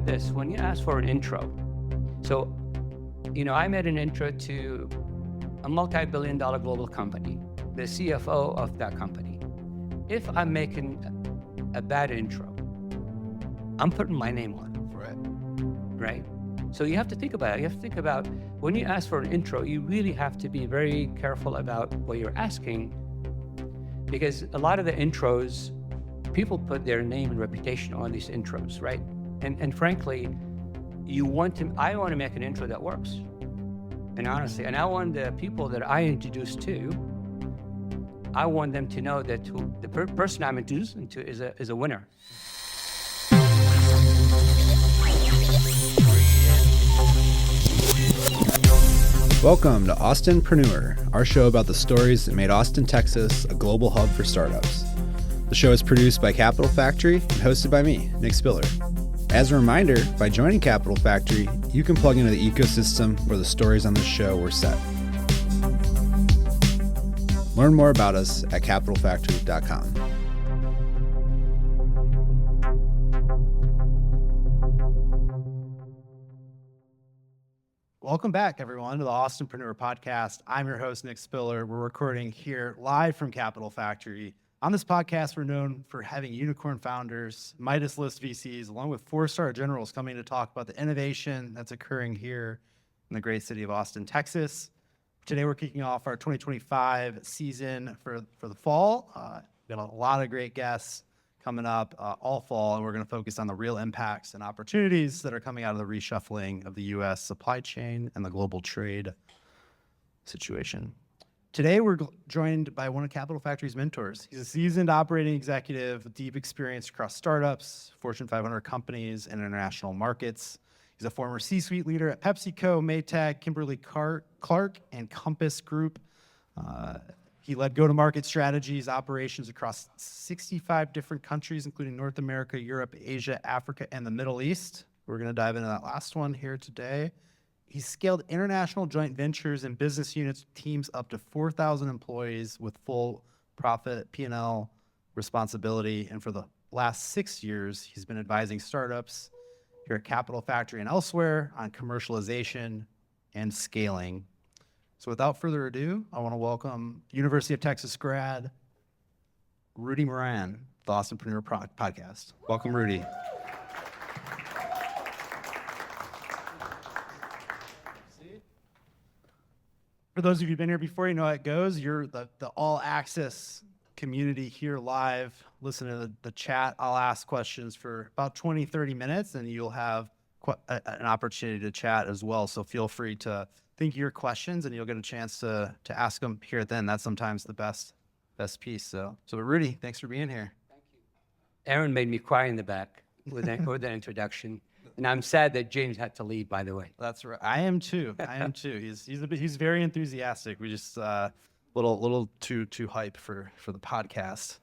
this. When you ask for an intro, so, I made an intro to a multi-billion-dollar global company, the CFO of that company. If I'm making a bad intro, I'm putting my name on it, right? So you have to think about it. You have to think about when you ask for an intro, you really have to be very careful about what you're asking, because a lot of the intros, people put their name and reputation on these intros, right? And frankly, I want to make an intro that works. And honestly, and I want the people that I introduce to, I want them to know that the person I'm introducing to is a winner. Welcome to Austinpreneur, our show about the stories that made Austin, Texas, a global hub for startups. The show is produced by Capital Factory and hosted by me, Nick Spiller. As a reminder, by joining Capital Factory, you can plug into the ecosystem where the stories on this show were set. Learn more about us at capitalfactory.com. Welcome back, everyone, to the Austinpreneur podcast. I'm your host, Nick Spiller. We're recording here live from Capital Factory. On this podcast, we're known for having unicorn founders, Midas list VCs, along with four-star generals coming to talk about the innovation that's occurring here in the great city of Austin, Texas. Today, we're kicking off our 2025 season for the fall. We've got a lot of great guests coming up all fall, and we're going to focus on the real impacts and opportunities that are coming out of the reshuffling of the U.S. supply chain and the global trade situation. Today, we're joined by one of Capital Factory's mentors. He's a seasoned operating executive with deep experience across startups, Fortune 500 companies, and international markets. He's a former C-suite leader at PepsiCo, Maytag, Kimberly-Clark, and Compass Group. He led go-to-market strategies, operations across 65 different countries, including North America, Europe, Asia, Africa, and the Middle East. We're going to dive into that last one here today. He's scaled international joint ventures and business units teams up to 4,000 employees with full profit P&L responsibility. And for the last 6 years, he's been advising startups here at Capital Factory and elsewhere on commercialization and scaling. So without further ado, I want to welcome University of Texas grad, Rudy Mirran, the Austinpreneur podcast. Welcome, Rudy. For those of you who've been here before, you know how it goes. You're the all access community here live. Listen to the chat. I'll ask questions for about 20, 30 minutes, and you'll have an opportunity to chat as well. So feel free to think of your questions, and you'll get a chance to ask them here then. That's sometimes the best piece. So Rudy, thanks for being here. Thank you. Aaron made me cry in the back with that introduction. And I'm sad that James had to leave, by the way. That's right. I am too. He's very enthusiastic. We just little too hype for the podcast,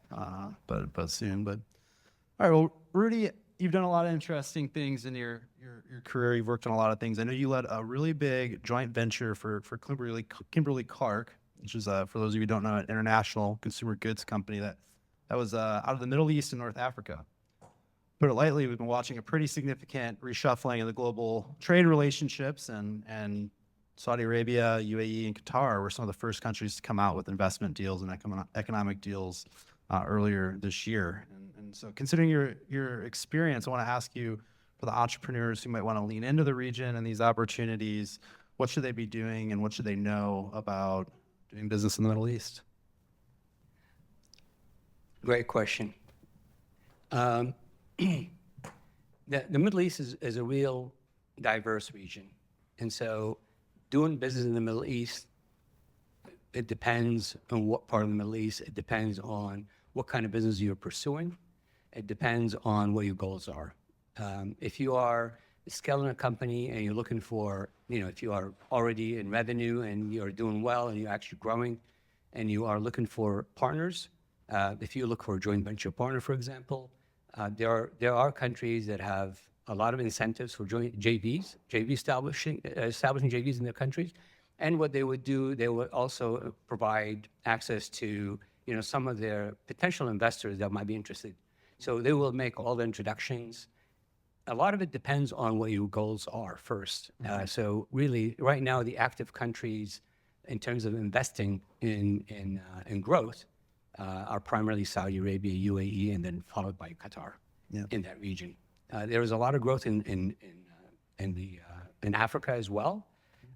but soon. But all right. Well, Rudy, you've done a lot of interesting things in your career. You've worked on a lot of things. I know you led a really big joint venture for Kimberly-Clark, which is for those of you who don't know, an international consumer goods company that was out of the Middle East and North Africa. Put it lightly, we've been watching a pretty significant reshuffling of the global trade relationships, and Saudi Arabia, UAE, and Qatar were some of the first countries to come out with investment deals and economic deals earlier this year. And so considering your experience, I want to ask you, for the entrepreneurs who might want to lean into the region and these opportunities, what should they be doing and what should they know about doing business in the Middle East? Great question. The Middle East is a real diverse region. And so doing business in the Middle East, it depends on what part of the Middle East. It depends on what kind of business you're pursuing. It depends on what your goals are. If you are scaling a company and you're looking for, if you are already in revenue and you're doing well and you're actually growing and you are looking for partners, if you look for a joint venture partner, for example, there are countries that have a lot of incentives for establishing JVs in their countries. And what they would do, they would also provide access to, some of their potential investors that might be interested. So they will make all the introductions. a lot of it depends on what your goals are first. So really, right now, the active countries in terms of investing in growth are primarily Saudi Arabia, UAE, and then followed by Qatar in that region. There is a lot of growth in Africa as well,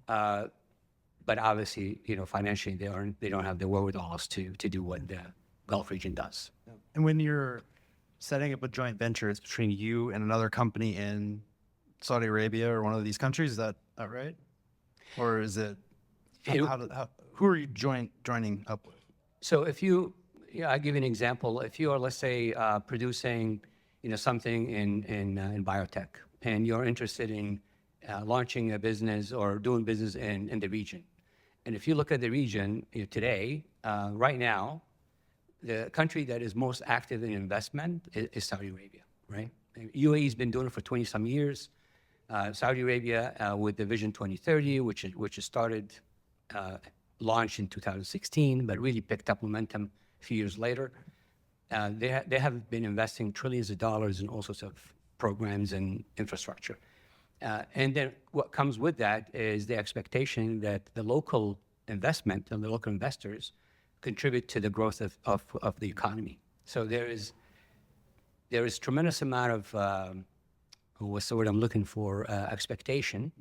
but obviously, financially, they don't have the wherewithals to do what the Gulf region does. And when you're setting up a joint venture, it's between you and another company in Saudi Arabia or one of these countries. Is that right? Or is it, who are you joining up with? So I'll give you an example. If you are, let's say, producing, something in biotech, and you're interested in launching a business or doing business in the region, and if you look at the region today, right now, the country that is most active in investment is Saudi Arabia, right? UAE has been doing it for 20 some years. Saudi Arabia with the Vision 2030, which is started, launched in 2016, but really picked up momentum a few years later. They have been investing trillions of dollars in all sorts of programs and infrastructure. And then what comes with that is the expectation that the local investment and the local investors contribute to the growth of the economy. So there is tremendous amount of, what's the word I'm looking for, expectation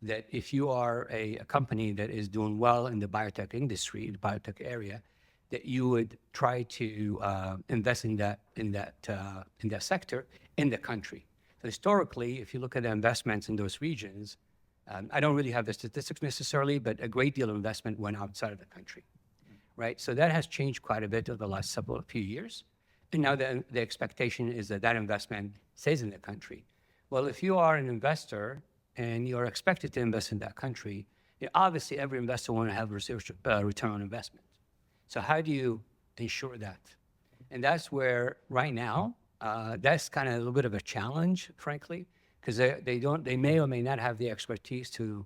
that if you are a company that is doing well in the biotech industry, the biotech area, that you would try to invest in that sector in the country. So historically, if you look at the investments in those regions, I don't really have the statistics necessarily, but a great deal of investment went outside of the country, right? So that has changed quite a bit over the last few years. And now the expectation is that investment stays in the country. Well, if you are an investor and you're expected to invest in that country, obviously every investor wants to have return on investment. So how do you ensure that? And that's where right now, that's kind of a little bit of a challenge, frankly, because they may or may not have the expertise to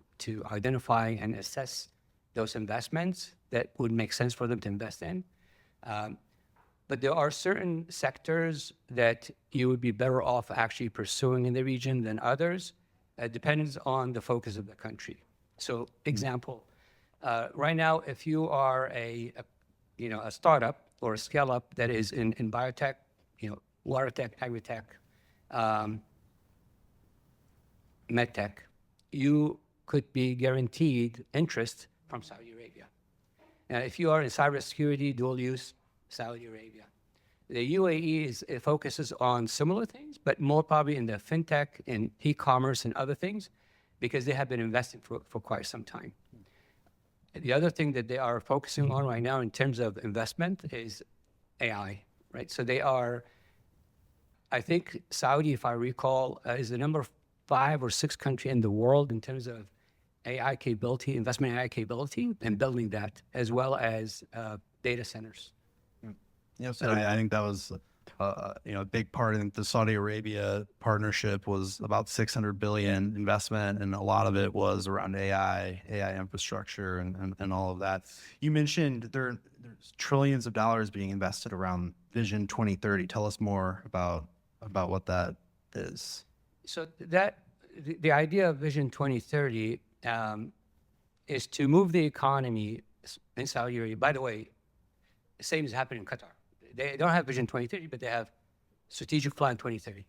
identify and assess those investments that would make sense for them to invest in. But there are certain sectors that you would be better off actually pursuing in the region than others. It depends on the focus of the country. So example, right now, if you are a startup or a scale up that is in biotech, water tech, agri-tech, medtech, you could be guaranteed interest from Saudi Arabia. If you are in cybersecurity, dual use, Saudi Arabia. The UAE focuses on similar things, but more probably in the fintech, in e-commerce and other things, because they have been investing for quite some time. The other thing that they are focusing on right now in terms of investment is AI, right? So they are, I think Saudi, if I recall, is the number 5 or 6 country in the world in terms of AI capability, investment in AI capability, and building that, as well as data centers. Yes, and I think that was a big part in the Saudi Arabia partnership was about 600 billion investment, and a lot of it was around AI infrastructure and all of that. You mentioned there's trillions of dollars being invested around Vision 2030. Tell us more about what that is. So the idea of Vision 2030 is to move the economy in Saudi Arabia. By the way, the same is happening in Qatar. They don't have Vision 2030, but they have Strategic Plan 2030.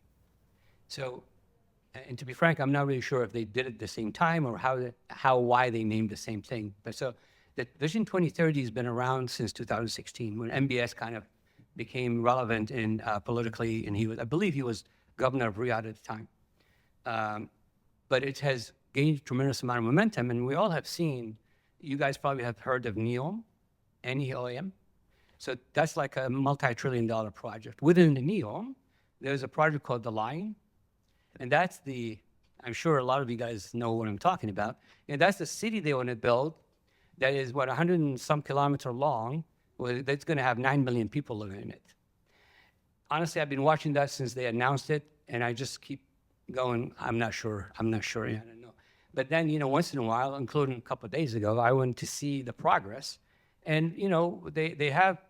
So, and to be frank, I'm not really sure if they did it at the same time or why they named the same thing. But so the Vision 2030 has been around since 2016 when MBS kind of became relevant in politically, and I believe he was governor of Riyadh at the time. But it has gained a tremendous amount of momentum, and we all have seen, you guys probably have heard of NEOM, NEOM. So that's like a multi-trillion-dollar project. Within the NEOM, there's a project called The Line, and that's I'm sure a lot of you guys know what I'm talking about. And that's the city they want to build that is, 100 and some kilometers long, that's going to have 9 million people living in it. Honestly, I've been watching that since they announced it, and I just keep going, I'm not sure, I don't know. But then, once in a while, including a couple of days ago, I went to see the progress. And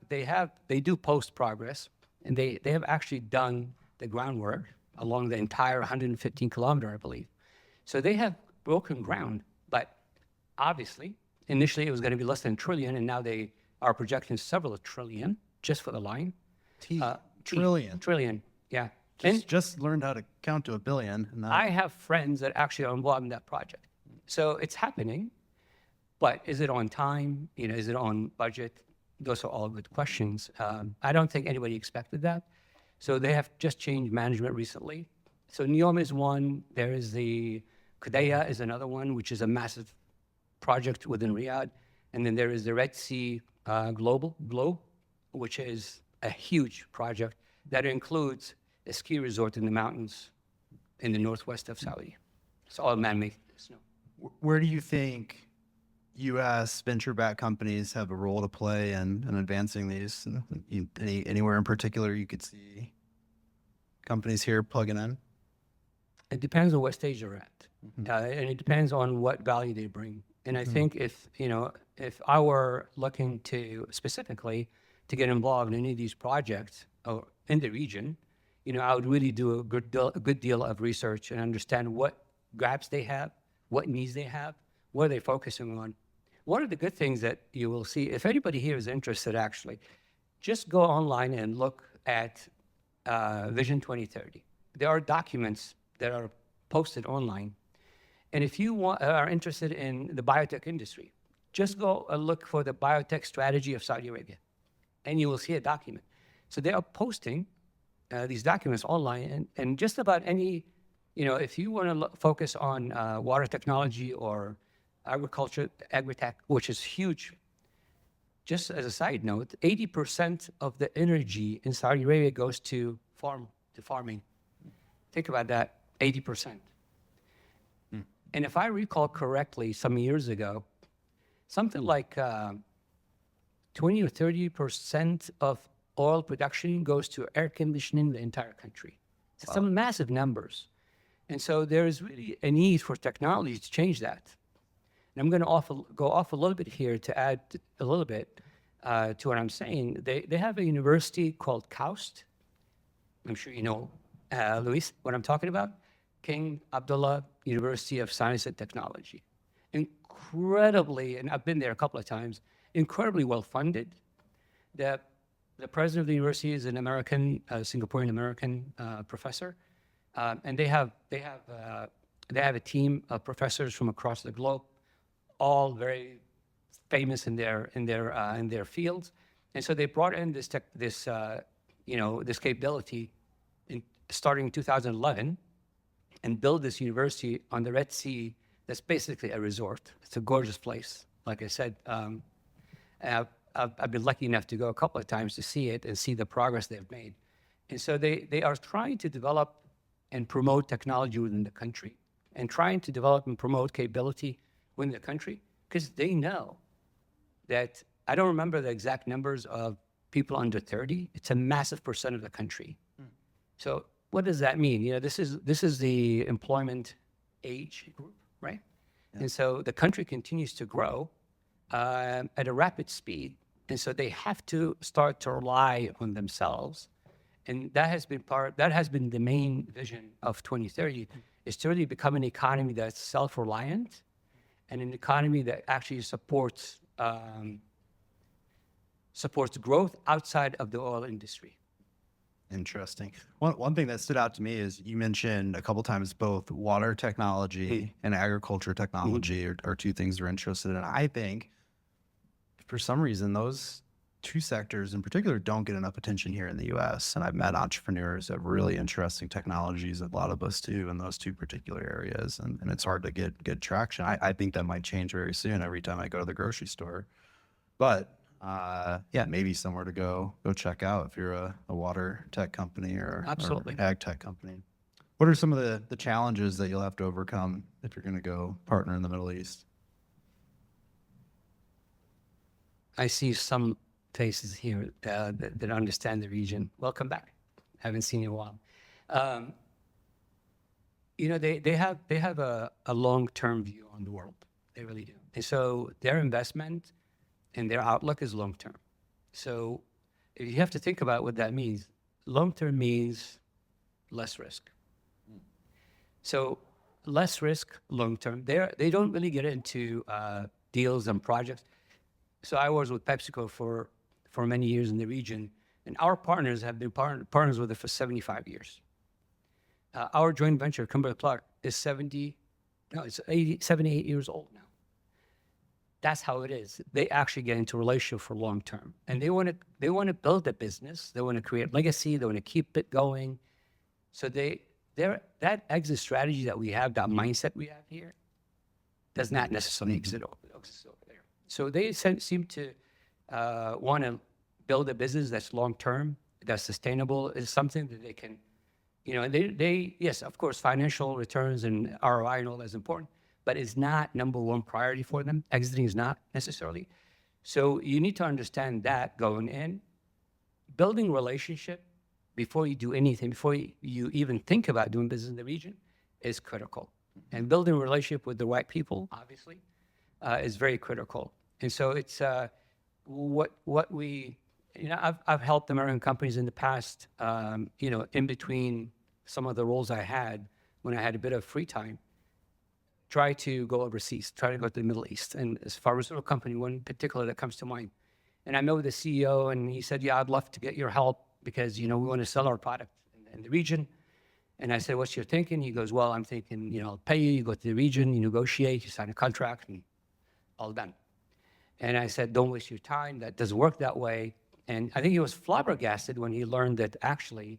they do post progress, and they have actually done the groundwork. along the entire 115 kilometer, I believe. So they have broken ground, but obviously, initially it was going to be less than a trillion, and now they are projecting several trillion just for the line. Trillion. Trillion, yeah. Just learned how to count to a billion. And that, I have friends that actually are involved in that project. So it's happening, but is it on time? Is it on budget? Those are all good questions. I don't think anybody expected that. So they have just changed management recently. So NEOM is one. There is the Qiddiya is another one, which is a massive project within Riyadh. And then there is the Red Sea Globe, which is a huge project that includes a ski resort in the mountains in the northwest of Saudi. It's all man-made snow. where do you think U.S. venture-backed companies have a role to play in advancing these? Anywhere in particular you could see companies here plugging in? It depends on what stage they're at, and it depends on what value they bring. And I think if I were looking to specifically to get involved in any of these projects or in the region, I would really do a good deal of research and understand what gaps they have, what needs they have, what are they focusing on. One of the good things that you will see, if anybody here is interested, actually, just go online and look at Vision 2030. There are documents that are posted online. And if you are interested in the biotech industry, just go and look for the biotech strategy of Saudi Arabia, and you will see a document. So they are posting these documents online, and just about any, if you want to focus on water technology or agriculture, agritech, which is huge. Just as a side note, 80% of the energy in Saudi Arabia goes to farming. Think about that, 80%. And if I recall correctly, some years ago, something like 20 or 30% of oil production goes to air conditioning the entire country. So some massive numbers. And so there is really a need for technology to change that. And I'm going to go off a little bit here to add a little bit to what I'm saying. They have a university called KAUST. I'm sure you know, Luis, what I'm talking about. King Abdullah University of Science and Technology. Incredibly, and I've been there a couple of times, incredibly well funded. The president of the university is an American, Singaporean American professor, and they have a team of professors from across the globe, all very famous in their fields, and so they brought in this capability starting in 2011, and build this university on the Red Sea. That's basically a resort. It's a gorgeous place. Like I said, I've been lucky enough to go a couple of times to see it and see the progress they've made. And so they are trying to develop and promote technology within the country, and trying to develop and promote capability within the country, because they know that, I don't remember the exact numbers of people under 30. It's a massive percent of the country. So what does that mean? This is the employment age group, right? Yeah. And so the country continues to grow at a rapid speed. And so they have to start to rely on themselves. And that has been the main vision of 2030, is to really become an economy that's self-reliant and an economy that actually supports growth outside of the oil industry. Interesting. One thing that stood out to me is you mentioned a couple times both water technology and agriculture technology are two things you're interested in. I think for some reason those two sectors in particular don't get enough attention here in the U.S. And I've met entrepreneurs that have really interesting technologies, a lot of us do, in those two particular areas. And it's hard to get good traction. I think that might change very soon every time I go to the grocery store. But maybe somewhere to go check out if you're a water tech company or ag tech company. What are some of the challenges that you'll have to overcome if you're going to go partner in the Middle East? I see some faces here that understand the region. Welcome back. Haven't seen you in a while. They have a long-term view on the world. They really do. And so their investment and their outlook is long-term. So if you have to think about what that means, long-term means less risk. So less risk long term. They don't really get into deals and projects. So I was with PepsiCo for many years in the region, and our partners have been partners with it for 75 years. Our joint venture, Kimberly-Clark, is 78 years old now. That's how it is. They actually get into a relationship for long term, and they want to build a business. They want to create legacy. They want to keep it going. So that exit strategy that we have, that mindset we have here, does not necessarily exist over there. So they seem to want to build a business that's long term, that's sustainable. Is something that they can, and they yes, of course, financial returns and ROI and all that's important, but it's not number one priority for them. Exiting is not necessarily. So you need to understand that going in, building relationship before you do anything, before you even think about doing business in the region, is critical. And building a relationship with the right people, obviously, is very critical. And so it's what we, I've helped American companies in the past, in between some of the roles I had when I had a bit of free time, try to go overseas, try to go to the Middle East. And as a pharmaceutical company, one in particular that comes to mind. And I met with the CEO, and he said, yeah, I'd love to get your help because, we want to sell our product in the region. And I said, what's your thinking? He goes, well, I'm thinking, I'll pay you, you go to the region, you negotiate, you sign a contract, and all done. And I said, don't waste your time. That doesn't work that way. And I think he was flabbergasted when he learned that actually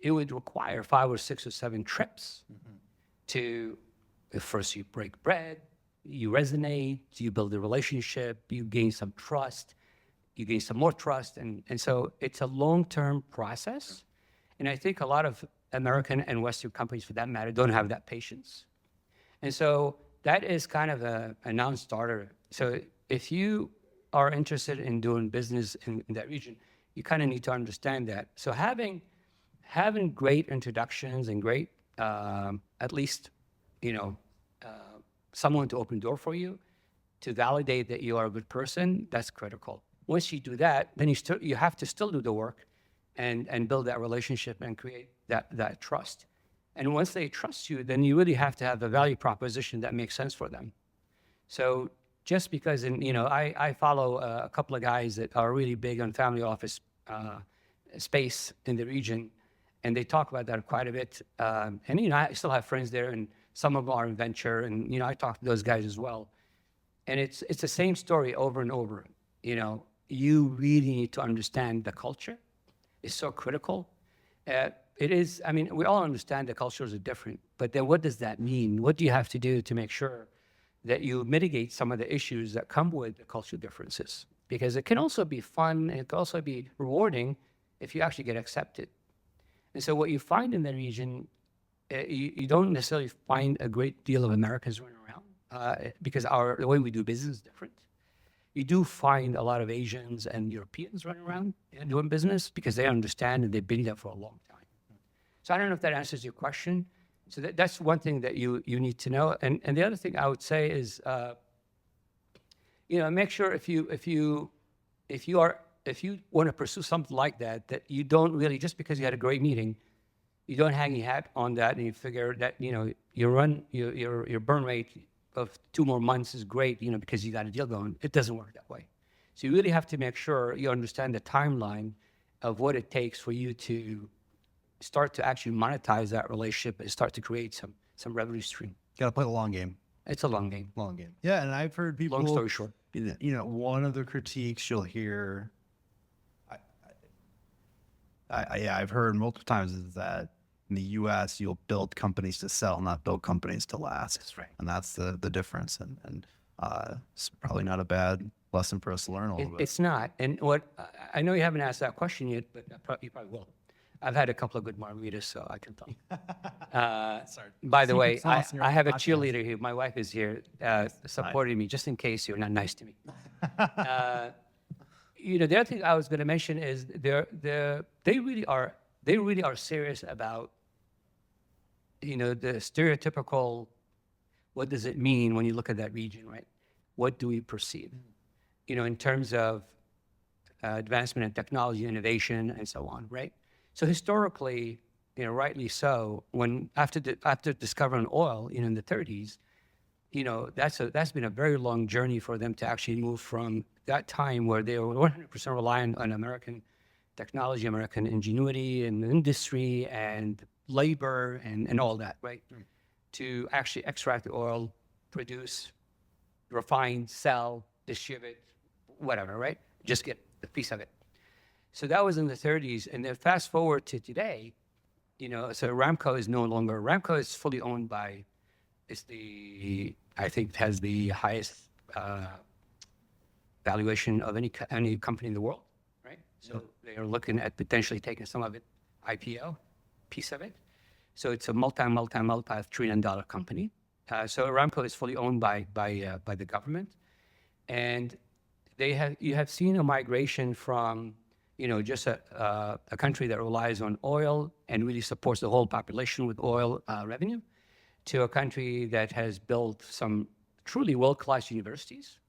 it would require 5 or 6 or 7 trips to, first you break bread, you resonate, you build a relationship, you gain some trust, you gain some more trust. And so it's a long-term process. And I think a lot of American and Western companies, for that matter, don't have that patience. And so that is kind of a non-starter. So if you are interested in doing business in that region, you kind of need to understand that. So having great introductions and great, at least, someone to open the door for you, to validate that you are a good person, that's critical. Once you do that, then you have to still do the work and build that relationship and create that trust. And once they trust you, then you really have to have a value proposition that makes sense for them. So just because, I follow a couple of guys that are really big on family office space in the region, and they talk about that quite a bit. And, I still have friends there, and some of them are in venture, and, I talk to those guys as well. And it's the same story over and over. You really need to understand the culture. It's so critical. It is, we all understand the cultures are different, but then what does that mean? What do you have to do to make sure that you mitigate some of the issues that come with the cultural differences? Because it can also be fun, and it can also be rewarding if you actually get accepted. And so what you find in the region, you don't necessarily find a great deal of Americans running around because the way we do business is different. You do find a lot of Asians and Europeans running around and doing business because they understand and they've been there for a long time. So I don't know if that answers your question. So that's one thing that you need to know. And the other thing I would say is, make sure if you want to pursue something like that you don't really, just because you had a great meeting, you don't hang your hat on that and you figure that, your burn rate of 2 more months is great, because you got a deal going. It doesn't work that way. So you really have to make sure you understand the timeline of what it takes for you to start to actually monetize that relationship and start to create some revenue stream. Got to play the long game. It's a long game. Long game. Yeah, and I've heard people. Long story short. One of the critiques you'll hear, I've heard multiple times, is that in the U.S. you'll build companies to sell, not build companies to last. That's right. And that's the difference. And it's probably not a bad lesson for us to learn a little bit. It's not. And what I know you haven't asked that question yet, but you probably will. I've had a couple of good margaritas, so I can talk. Sorry. By the way, sauce in your I have a podcast. Cheerleader here. My wife is here supporting me, just in case you're not nice to me. The other thing I was going to mention is they really are serious about the stereotypical. What does it mean when you look at that region, right? What do we perceive? In terms of advancement in technology, innovation, and so on, right? So historically, rightly so, when after discovering oil, in the 30s, that's been a very long journey for them to actually move from that time where they were 100% reliant on American technology, American ingenuity and industry and labor and all that, right? To actually extract the oil, produce, refine, sell, distribute, whatever, right? Just get a piece of it. So that was in the 30s. And then fast forward to today, so Aramco is no longer, Aramco is fully owned by, I think has the highest valuation of any company in the world, right? So they are looking at potentially taking some of it IPO, piece of it. So it's a multi-trillion-dollar company. So Aramco is fully owned by the government, and you have seen a migration from just a country that relies on oil and really supports the whole population with oil revenue, to a country that has built some truly world-class universities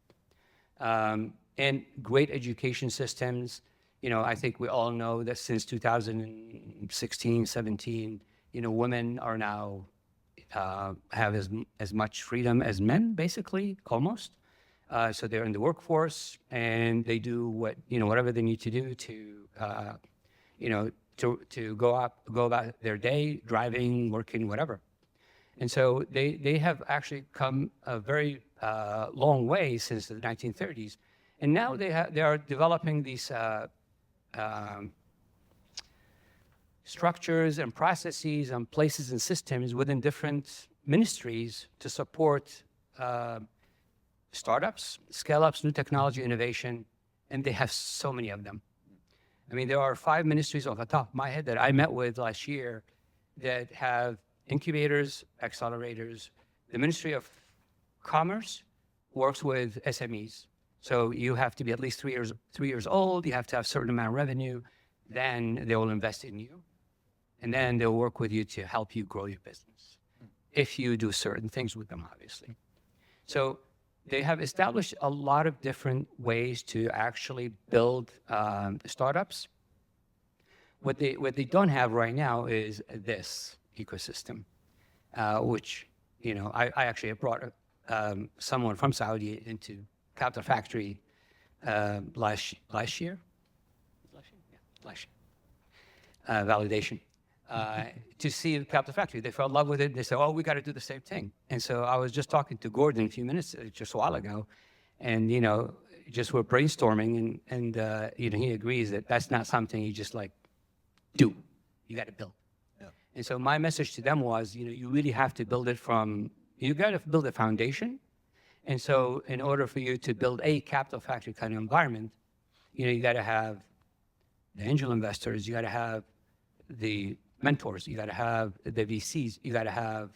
and great education systems. I think we all know that since 2016, 17, women are now have as much freedom as men, basically, almost. So they're in the workforce and they do whatever they need to do to go about their day, driving, working, whatever. And so they have actually come a very long way since the 1930s. And now they are developing these structures and processes and places and systems within different ministries to support startups, scale-ups, new technology, innovation, and they have so many of them. I mean, there are 5 ministries off the top of my head that I met with last year that have incubators, accelerators. The Ministry of Commerce works with SMEs. So you have to be at least 3 years old, you have to have a certain amount of revenue, then they will invest in you. And then they'll work with you to help you grow your business, if you do certain things with them, obviously. So they have established a lot of different ways to actually build startups. What they don't have right now is this ecosystem, which, I actually have brought someone from Saudi into Capital Factory last year. Validation. To see the Capital Factory. They fell in love with it. They said, we got to do the same thing. And so I was just talking to Gordon a few minutes, just a while ago, and, just we're brainstorming, and he agrees that that's not something you just do. You got to build. Yeah. And so my message to them was, you really have to build it you got to build a foundation. And so in order for you to build a Capital Factory kind of environment, you got to have the angel investors, you got to have the mentors, you got to have the VCs, you got to have,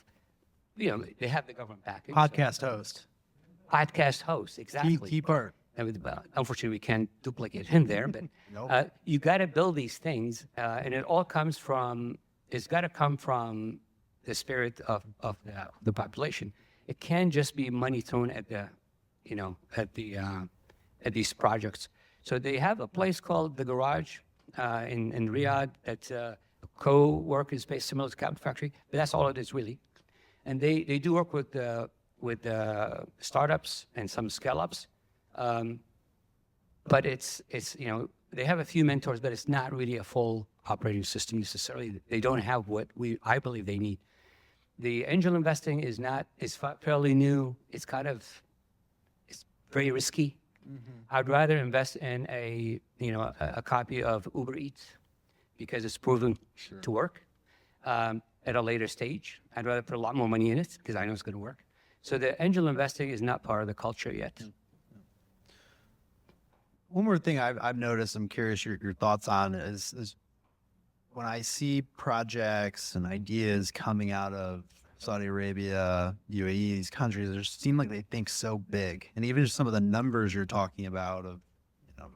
they have the government backing. Podcast host, exactly. Key part. Unfortunately, we can't duplicate him there, but nope. You got to build these things, and it all comes from, it's got to come from the spirit of the population. It can't just be money thrown at at these projects. So they have a place called The Garage in Riyadh that's a co-working space similar to Capital Factory, but that's all it is really. And they do work with startups and some scale-ups, but it's they have a few mentors, but it's not really a full operating system necessarily. They don't have what I believe they need. The angel investing is fairly new. It's very risky. Mm-hmm. I'd rather invest in a copy of Uber Eats because it's proven to work at a later stage. I'd rather put a lot more money in it because I know it's going to work. So the angel investing is not part of the culture yet. One more thing I've noticed, I'm curious your thoughts on is when I see projects and ideas coming out of Saudi Arabia, UAE, these countries, they just seem like they think so big. And even just some of the numbers you're talking about of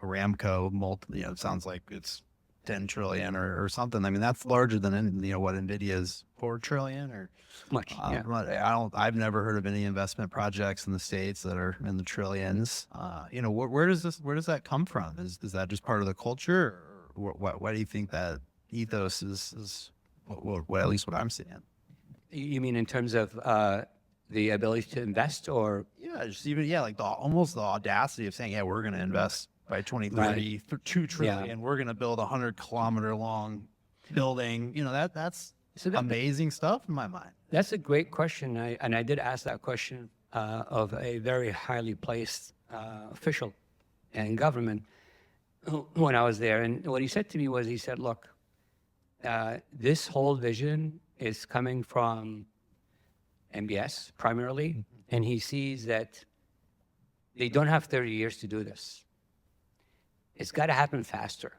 Aramco, it sounds like it's 10 trillion or something. I mean, that's larger than what NVIDIA's 4 trillion or much. Yeah. I've never heard of any investment projects in the States that are in the trillions. Where does that come from? Is that just part of the culture, or why do you think that ethos is What at least what I'm seeing. You mean in terms of the ability to invest, or Yeah, just even like almost the audacity of saying, yeah, we're going to invest by 2030 for $2 trillion. We're going to build a 100-kilometer long building. That's amazing stuff in my mind. That's a great question. I did ask that question of a very highly placed official in government when I was there. And what he said to me was, he said, look, this whole vision is coming from MBS primarily, and he sees that they don't have 30 years to do this. It's got to happen faster.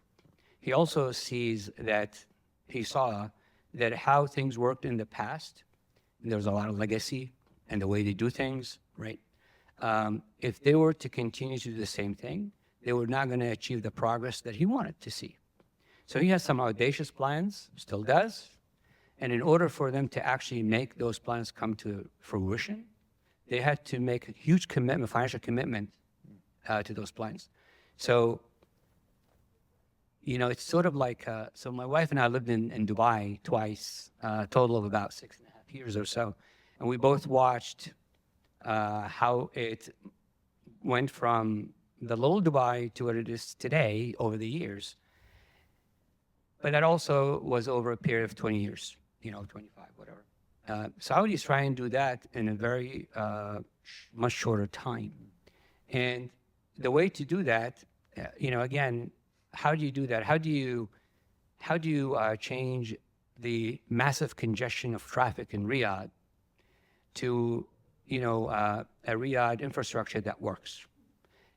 He also sees that, he saw that how things worked in the past, there was a lot of legacy and the way they do things, right? If they were to continue to do the same thing, they were not going to achieve the progress that he wanted to see. So he has some audacious plans, still does. And in order for them to actually make those plans come to fruition, they had to make a huge commitment, financial commitment to those plans. So, it's sort of like, so my wife and I lived in Dubai twice, a total of about 6.5 years or so. And we both watched how it went from the little Dubai to what it is today over the years. But that also was over a period of 20 years. 25, whatever. Saudis try and do that in a very much shorter time. And the way to do that, again, how do you do that? How do you change the massive congestion of traffic in Riyadh to, a Riyadh infrastructure that works?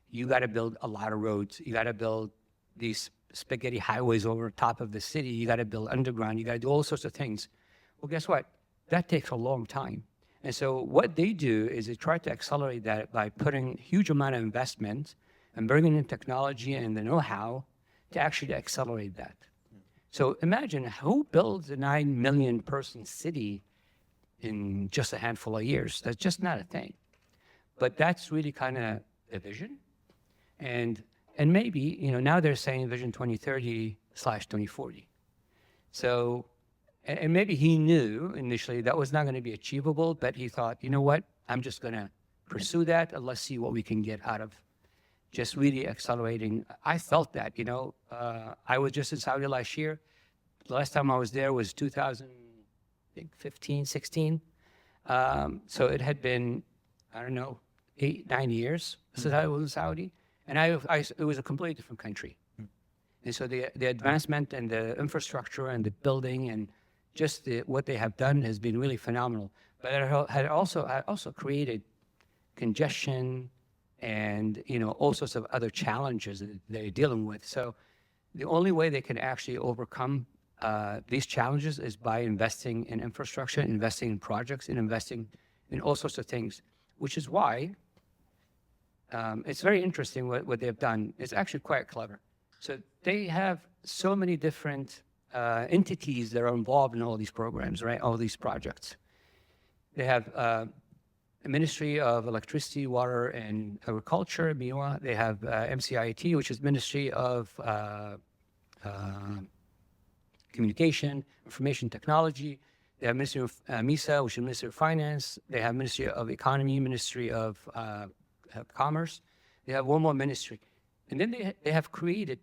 You got to build a lot of roads. You got to build these spaghetti highways over top of the city. You got to build underground. You got to do all sorts of things. Well, guess what? That takes a long time. And so what they do is they try to accelerate that by putting huge amount of investment and bringing in technology and the know-how to actually accelerate that. So imagine who builds a 9 million person city in just a handful of years. That's just not a thing. But that's really kind of the vision. And maybe, now they're saying Vision 2030/2040. So, and maybe he knew initially that was not going to be achievable, but he thought, you know what, I'm just going to pursue that and let's see what we can get out of just really accelerating. I felt that, I was just in Saudi last year. The last time I was there was 2015, 16. So it had been, 8, 9 years since I was in Saudi. And it was a completely different country. And so the advancement and the infrastructure and the building and just what they have done has been really phenomenal. But it had also created congestion and, all sorts of other challenges that they're dealing with. So the only way they can actually overcome these challenges is by investing in infrastructure, investing in projects, and investing in all sorts of things, which is why it's very interesting what they've done. It's actually quite clever. So they have so many different entities that are involved in all these programs, right? All these projects. They have a Ministry of Electricity, Water, and Agriculture, MIWA. They have MCIT, which is Ministry of Communication, Information Technology. They have Ministry of MISA, which is Ministry of Finance. They have Ministry of Economy, Ministry of Commerce. They have one more ministry. And then they have created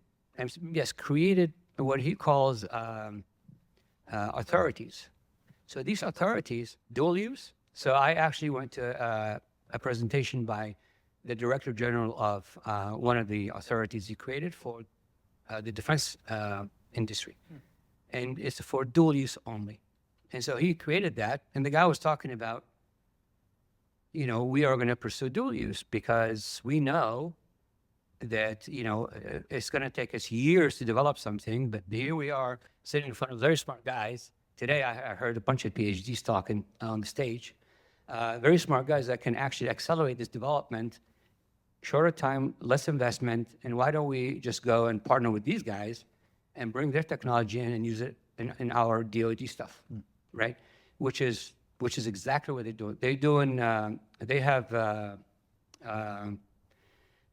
what he calls authorities. So these authorities, dual use. So I actually went to a presentation by the Director General of one of the authorities he created for the defense industry. And it's for dual use only. And so he created that, and the guy was talking about, we are going to pursue dual use because we know that, it's going to take us years to develop something, but here we are sitting in front of very smart guys. Today I heard a bunch of PhDs talking on the stage, very smart guys that can actually accelerate this development, shorter time, less investment, and why don't we just go and partner with these guys and bring their technology in and use it in our DoD stuff, right? Which is exactly what they're doing.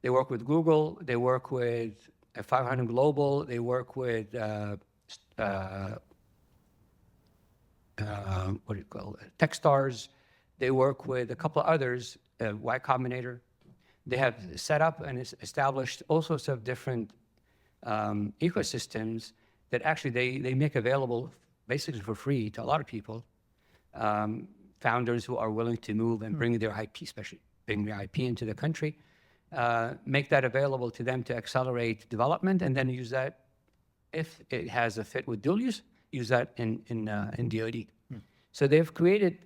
They work with Google, they work with 500 Global, they work with what do you call it, Techstars. They work with a couple of others, Y Combinator. They have set up and established all sorts of different ecosystems that actually they make available basically for free to a lot of people, founders who are willing to move and bring their IP, especially bring their IP into the country, make that available to them to accelerate development, and then use that if it has a fit with dual use that in DoD. So they've created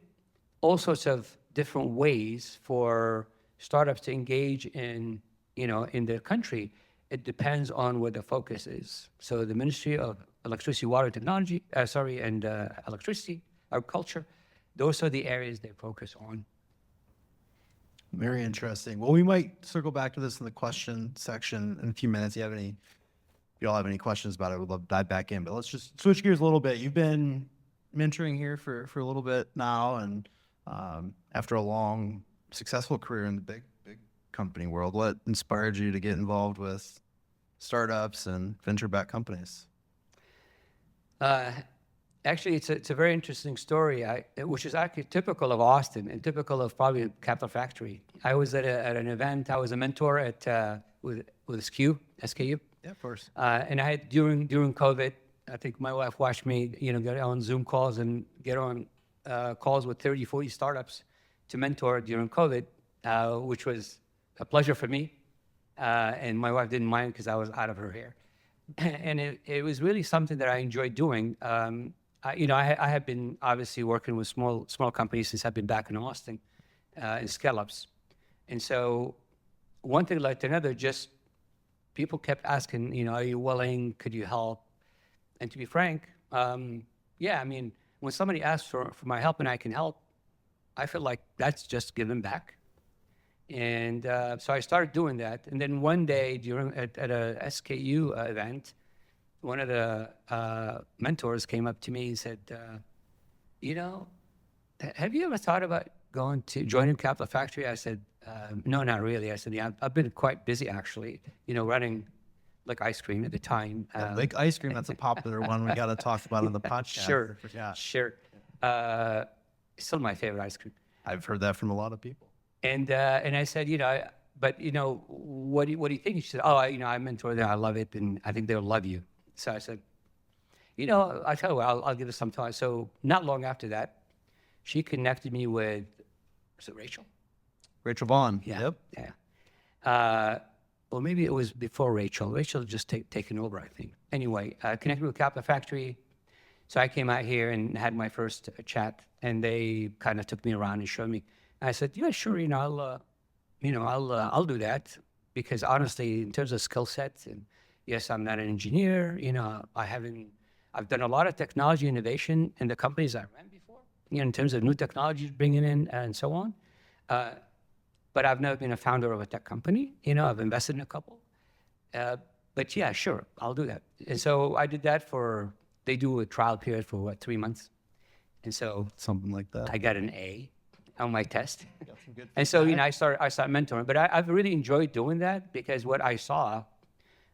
all sorts of different ways for startups to engage in, in the country. It depends on where the focus is. So the Ministry of Electricity, Water Technology, and Electricity, Agriculture, those are the areas they focus on. Very interesting. Well, we might circle back to this in the question section in a few minutes. If you all have any questions about it, we'd love to dive back in. But let's just switch gears a little bit. You've been mentoring here for a little bit now, and after a long, successful career in the big company world, what inspired you to get involved with startups and venture-backed companies? Actually, it's a very interesting story, which is actually typical of Austin and typical of probably Capital Factory. I was at an event. I was a mentor with SKU. Yeah, of course. And I had during COVID, I think my wife watched me, get on Zoom calls and get on calls with 30, 40 startups to mentor during COVID, which was a pleasure for me. And my wife didn't mind because I was out of her hair. And it was really something that I enjoyed doing. I have been obviously working with small companies since I've been back in Austin, in scale-ups. And so one thing led to another, just people kept asking, are you willing? Could you help? And to be frank, yeah, I mean, when somebody asks for my help and I can help, I feel like that's just giving back. And so I started doing that. And then one day at a SKU event, one of the mentors came up to me and said, have you ever thought about joining Capital Factory? I said, no, not really. I said, yeah, I've been quite busy actually, running like ice cream at the time. Like ice cream, that's a popular one we got to talk about on the podcast. Sure. Still my favorite ice cream. I've heard that from a lot of people. And I said, what do you think? She said, I mentor them. I love it. And I think they'll love you. So I said, I tell you what, I'll give it some time. So not long after that, she connected me with, was it Rachel? Rachel Vaughn. Yeah. Yep. Yeah. Well, maybe it was before Rachel. Rachel just taken over, I think. Anyway, connected with Capital Factory. So I came out here and had my first chat, and they kind of took me around and showed me. I said, yeah, sure, I'll do that, because honestly, in terms of skill sets, and yes, I'm not an engineer, I've done a lot of technology innovation in the companies I ran before, in terms of new technologies bringing in and so on. But I've never been a founder of a tech company. I've invested in a couple. But yeah, sure, I'll do that. And so I did that they do a trial period for 3 months. And so something like that. I got an A on my test. Got some good and so, I started mentoring. But I've really enjoyed doing that, because what I saw,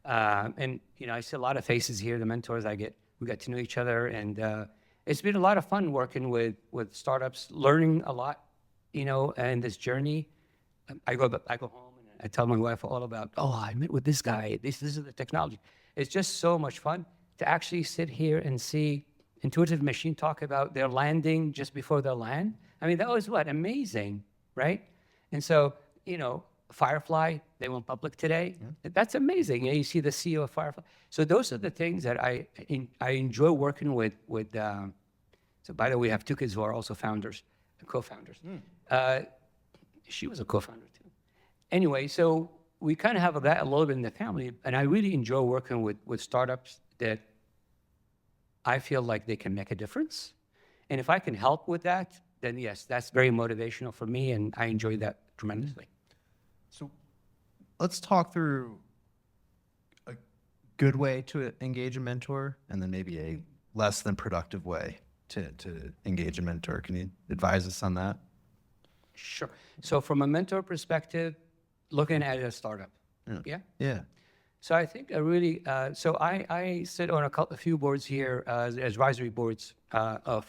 and I see a lot of faces here, the mentors we got to know each other. And it's been a lot of fun working with startups, learning a lot, and this journey. I go home and I tell my wife all about, I met with this guy. This is the technology. It's just so much fun to actually sit here and see Intuitive Machine talk about their landing just before they land. I mean, that was amazing, right? And so, Firefly, they went public today. Yeah. That's amazing. You see the CEO of Firefly. So those are the things that I enjoy working with. So by the way, we have 2 kids who are also founders and co-founders. She was a co-founder too. Anyway, so we kind of have that a little bit in the family, and I really enjoy working with startups that I feel like they can make a difference. And if I can help with that, then yes, that's very motivational for me, and I enjoy that tremendously. So let's talk through a good way to engage a mentor, and then maybe a less than productive way to engage a mentor. Can you advise us on that? Sure. So from a mentor perspective, looking at a startup. Yeah. So I think I sit on a few boards here, advisory boards of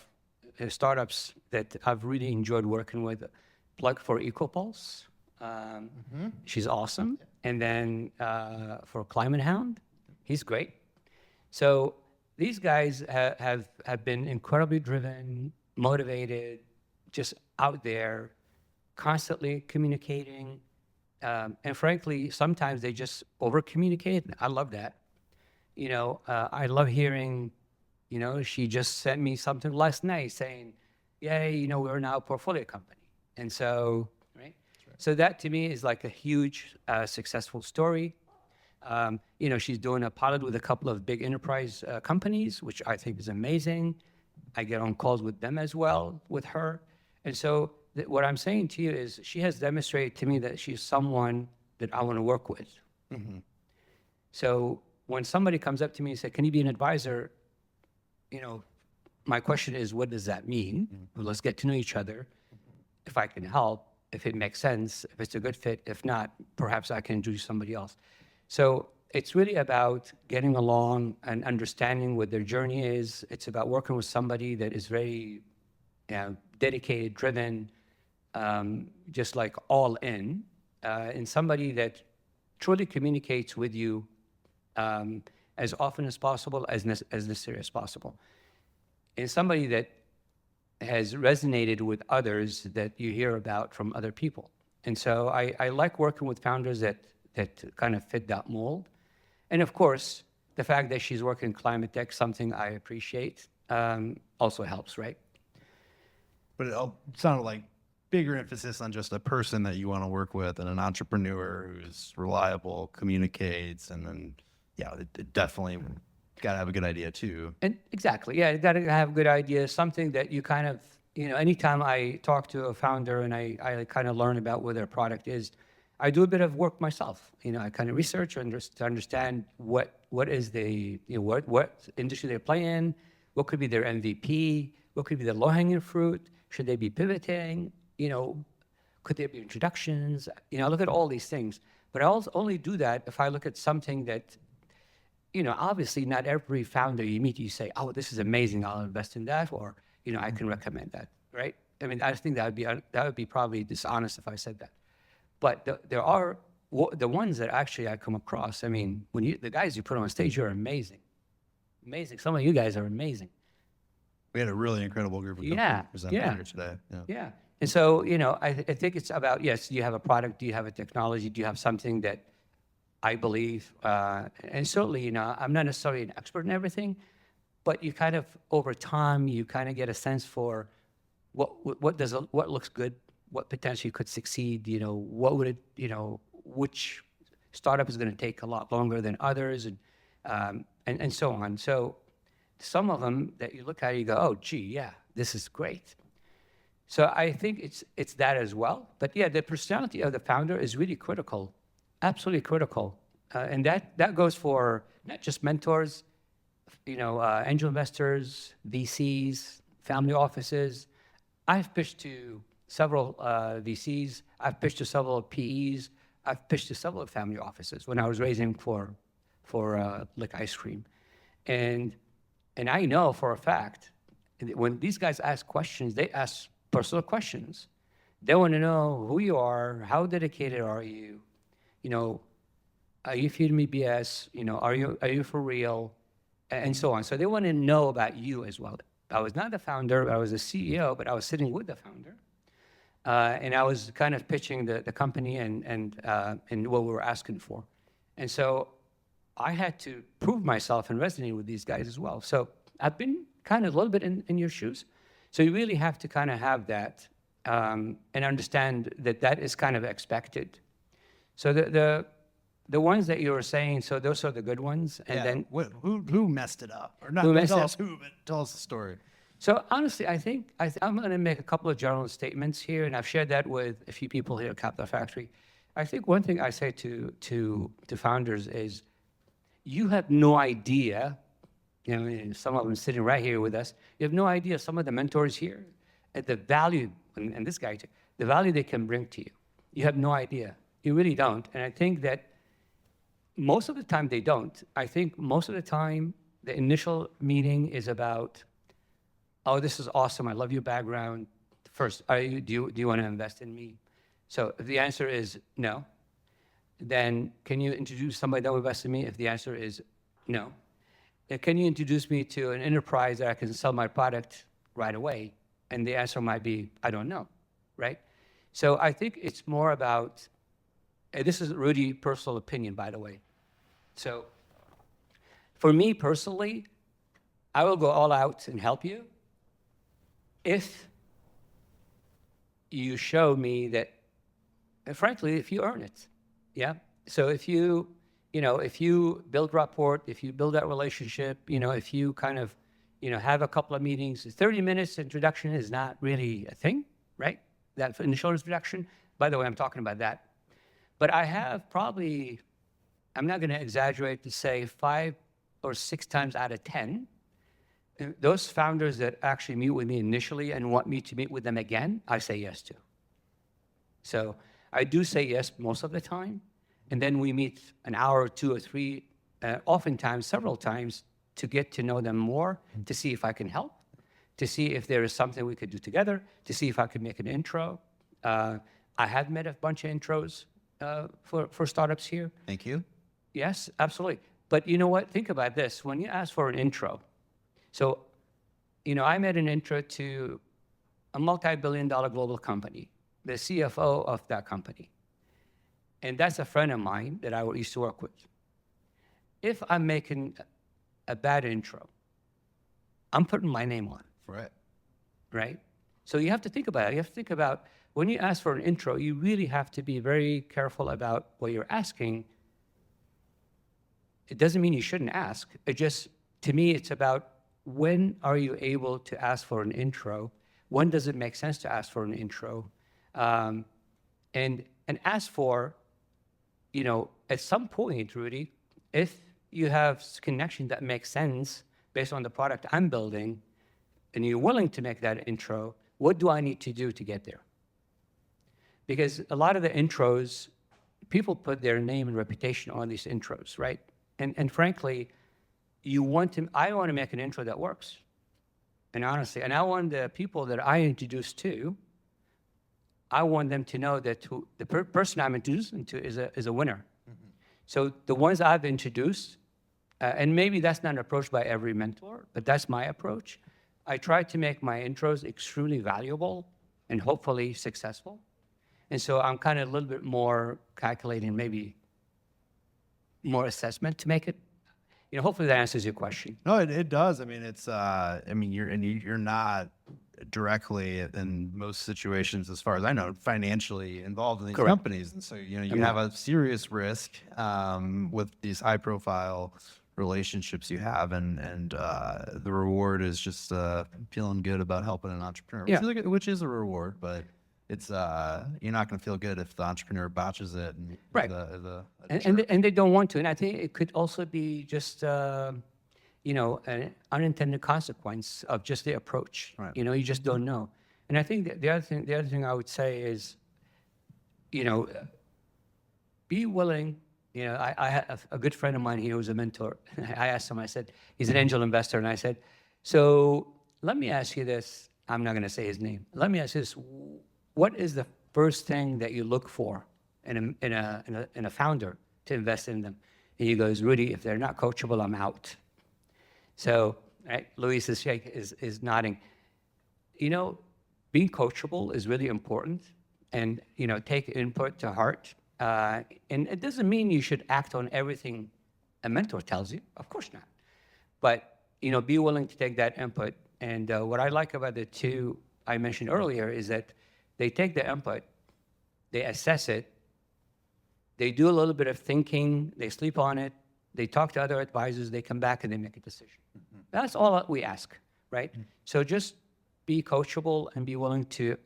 startups that I've really enjoyed working with, plug for EcoPulse. She's awesome. And then for Climate Hound, he's great. So these guys have been incredibly driven, motivated, just out there, constantly communicating. And frankly, sometimes they just over-communicate. I love that. I love hearing, she just sent me something last night saying, yay, we're now a portfolio company. And so, right? So that to me is like a huge successful story. She's doing a pilot with a couple of big enterprise companies, which I think is amazing. I get on calls with them as well, with her. And so what I'm saying to you is she has demonstrated to me that she's someone that I want to work with. So when somebody comes up to me and says, can you be an advisor? My question is, what does that mean? Well, let's get to know each other. If I can help, if it makes sense, if it's a good fit, if not, perhaps I can introduce somebody else. So it's really about getting along and understanding what their journey is. It's about working with somebody that is very dedicated, driven, just like all in, and somebody that truly communicates with you as often as possible, as necessary as possible. And somebody that has resonated with others that you hear about from other people. And so I like working with founders that kind of fit that mold. And of course, the fact that she's working in climate tech, something I appreciate, also helps, right? But it sounded like bigger emphasis on just a person that you want to work with and an entrepreneur who's reliable, communicates, and then, it definitely got to have a good idea too. And exactly, you got to have good ideas, something that you kind of, anytime I talk to a founder and I kind of learn about what their product is, I do a bit of work myself. I kind of research to understand what is the, what industry they play in, what could be their MVP, what could be the low-hanging fruit, should they be pivoting, could there be introductions, I look at all these things. But I also only do that if I look at something that, obviously not every founder you meet, you say, oh, this is amazing, I'll invest in that, or, I can recommend that, right? I mean, I think that would be probably dishonest if I said that. But there are the ones that actually I come across. I mean, the guys you put on stage, you're amazing. Amazing. Some of you guys are amazing. We had a really incredible group of companies presenting here today. Yeah. And so, I think it's about, yes, do you have a product? Do you have a technology? Do you have something that I believe? And certainly, I'm not necessarily an expert in everything, but you kind of, over time, you kind of get a sense for what looks good, what potentially could succeed, what would it, which startup is going to take a lot longer than others, and so on. So some of them that you look at, you go, oh, gee, yeah, this is great. So I think it's that as well. But yeah, the personality of the founder is really critical, absolutely critical. And that goes for not just mentors, angel investors, VCs, family offices. I've pitched to several VCs. I've pitched to several PEs. I've pitched to several family offices when I was raising for like ice cream. And I know for a fact, when these guys ask questions, they ask personal questions. They want to know who you are, how dedicated are you, are you feeding me BS, are you for real, and so on. So they want to know about you as well. I was not the founder, I was a CEO, but I was sitting with the founder. And I was kind of pitching the company and what we were asking for. And so I had to prove myself and resonate with these guys as well. So I've been kind of a little bit in your shoes. So you really have to kind of have that and understand that is kind of expected. So the ones that you were saying, so those are the good ones. And then who messed it up? Or not tell us who, but tell us the story. So honestly, I think I'm going to make a couple of general statements here, and I've shared that with a few people here at Capital Factory. I think one thing I say to founders is, you have no idea, some of them sitting right here with us, you have no idea, some of the mentors here, at the value, and this guy too, the value they can bring to you. You have no idea. You really don't. And I think that most of the time they don't. I think most of the time the initial meeting is about, oh, this is awesome. I love your background. First, do you want to invest in me? So if the answer is no, then can you introduce somebody that will invest in me? If the answer is no, then can you introduce me to an enterprise that I can sell my product right away? And the answer might be, I don't know, right? So I think it's more about, and this is Rudy's personal opinion, by the way. So for me personally, I will go all out and help you if you show me that, frankly, if you earn it, yeah? So if you build rapport, if you build that relationship, if you kind of, have a couple of meetings, 30 minutes introduction is not really a thing, right? That initial introduction, by the way, I'm talking about that. But I have probably, I'm not going to exaggerate to say 5 or 6 times out of 10, those founders that actually meet with me initially and want me to meet with them again, I say yes to. So I do say yes most of the time, and then we meet an hour or 2 or 3, oftentimes several times, to get to know them more, to see if I can help, to see if there is something we could do together, to see if I could make an intro. I have made a bunch of intros for startups here. Thank you. Yes, absolutely. But you know what? Think about this. When you ask for an intro, so, I made an intro to a multi-billion-dollar global company, the CFO of that company. And that's a friend of mine that I used to work with. If I'm making a bad intro, I'm putting my name on it. Right? So you have to think about it. You have to think about when you ask for an intro, you really have to be very careful about what you're asking. It doesn't mean you shouldn't ask. It just, to me, it's about when are you able to ask for an intro? When does it make sense to ask for an intro? And ask for, at some point, Rudy, if you have connection that makes sense based on the product I'm building, and you're willing to make that intro, what do I need to do to get there? Because a lot of the intros, people put their name and reputation on these intros, right? And frankly, I want to make an intro that works. And honestly, and I want the people that I introduce to, I want them to know that the person I'm introducing to is a winner. Mm-hmm. So the ones I've introduced, and maybe that's not an approach by every mentor, but that's my approach. I try to make my intros extremely valuable and hopefully successful. And so I'm kind of a little bit more calculating, maybe more assessment to make it. Hopefully that answers your question. No, it does. I mean, it's, you're not directly in most situations, as far as I know, financially involved in these Correct. companies. And so, you have a serious risk with these high profile relationships you have. And the reward is just feeling good about helping an entrepreneur, which is a reward, but it's you're not going to feel good if the entrepreneur botches it. And right. And they don't want to. And I think it could also be just, an unintended consequence of just the approach. Right. You just don't know. And I think that the other thing I would say is, be willing. I have a good friend of mine, he was a mentor. I asked him, I said, he's an angel investor. And I said, so let me ask you this. I'm not going to say his name. Let me ask you this. What is the first thing that you look for in a founder to invest in them? And he goes, Rudy, if they're not coachable, I'm out. So, right, Luis is nodding. Being coachable is really important, and take input to heart. And it doesn't mean you should act on everything a mentor tells you. Of course not. But be willing to take that input. And what I like about the two I mentioned earlier is that they take the input, they assess it, they do a little bit of thinking, they sleep on it, they talk to other advisors, they come back and they make a decision. Mm-hmm. That's all we ask, right? Mm-hmm. So just be coachable and be willing to,